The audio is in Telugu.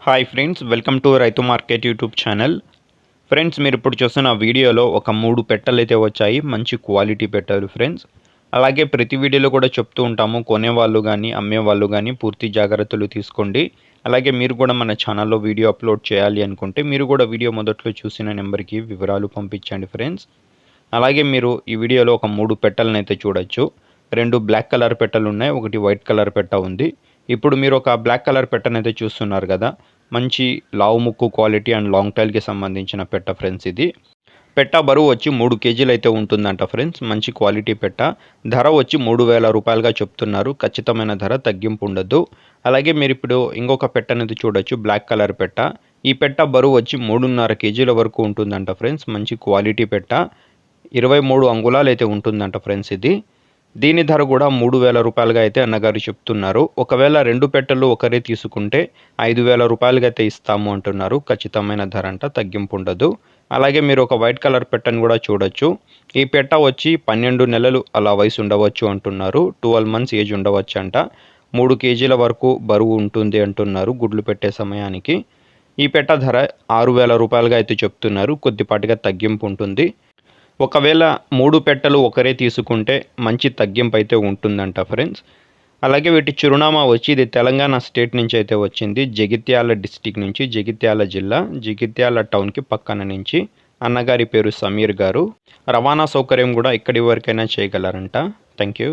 హాయ్ ఫ్రెండ్స్, వెల్కమ్ టు రైతు మార్కెట్ యూట్యూబ్ ఛానల్. ఫ్రెండ్స్, మీరు ఇప్పుడు చూస్తున్న వీడియోలో ఒక 3 పెట్టెలు అయితే వచ్చాయి. మంచి క్వాలిటీ పెట్టెలు ఫ్రెండ్స్. అలాగే ప్రతి వీడియోలో కూడా చెప్తూ ఉంటాము, కొనేవాళ్ళు కానీ అమ్మేవాళ్ళు కానీ పూర్తి జాగ్రత్తలు తీసుకోండి. అలాగే మీరు కూడా మన ఛానల్లో వీడియో అప్లోడ్ చేయాలి అనుకుంటే మీరు కూడా వీడియో మొదట్లో చూసిన నెంబర్కి వివరాలు పంపించండి ఫ్రెండ్స్. అలాగే మీరు ఈ వీడియోలో ఒక 3 పెట్టెలను అయితే చూడొచ్చు. 2 బ్లాక్ కలర్ పెట్టెలు ఉన్నాయి, ఒకటి వైట్ కలర్ పెట్ట ఉంది. ఇప్పుడు మీరు ఒక బ్లాక్ కలర్ పెట్టనైతే చూస్తున్నారు కదా, మంచి లావు ముక్కు క్వాలిటీ అండ్ లాంగ్ టైల్కి సంబంధించిన పెట్ట ఫ్రెండ్స్. ఇది పెట్ట బరువు వచ్చి 3 కేజీలు అయితే ఉంటుందంట ఫ్రెండ్స్. మంచి క్వాలిటీ పెట్ట. ధర వచ్చి 3,000 రూపాయలుగా చెప్తున్నారు. ఖచ్చితమైన ధర తగ్గింపు ఉండదు. అలాగే మీరు ఇప్పుడు ఇంకొక పెట్ట అనేది చూడొచ్చు, బ్లాక్ కలర్ పెట్ట. ఈ పెట్ట బరువు వచ్చి 3.5 కేజీల వరకు ఉంటుందంట ఫ్రెండ్స్. మంచి క్వాలిటీ పెట్ట. 23 అంగుళాలు అయితే ఉంటుందంట ఫ్రెండ్స్. దీని ధర కూడా 3,000 రూపాయలుగా అయితే అన్నగారు చెప్తున్నారు. ఒకవేళ 2 పెట్టెలు ఒకరే తీసుకుంటే 5,000 రూపాయలుగా అయితే ఇస్తాము అంటున్నారు. ఖచ్చితమైన ధర అంట, తగ్గింపు ఉండదు. అలాగే మీరు ఒక వైట్ కలర్ పెట్టెను కూడా చూడొచ్చు. ఈ పెట్ట వచ్చి 12 నెలలు అలా వయసు ఉండవచ్చు అంటున్నారు. 12 మంత్స్ ఏజ్ ఉండవచ్చు అంట. 3 కేజీల వరకు బరువు ఉంటుంది అంటున్నారు గుడ్లు పెట్టే సమయానికి. ఈ పెట్ట ధర 6,000 రూపాయలుగా అయితే చెప్తున్నారు. కొద్దిపాటిగా తగ్గింపు ఉంటుంది. ఒకవేళ 3 పెట్టెలు ఒకరే తీసుకుంటే మంచి తగ్గింపు అయితే ఉంటుందంట ఫ్రెండ్స్. అలాగే వీటి చిరునామా వచ్చి ఇది తెలంగాణ స్టేట్ నుంచి అయితే వచ్చింది. జగిత్యాల డిస్టిక్ నుంచి, జగిత్యాల జిల్లా, జగిత్యాల టౌన్కి పక్కన నుంచి. అన్నగారి పేరు సమీర్ గారు. రవాణా సౌకర్యం కూడా ఇక్కడి వరకైనా చేయగలరంట. Thank you.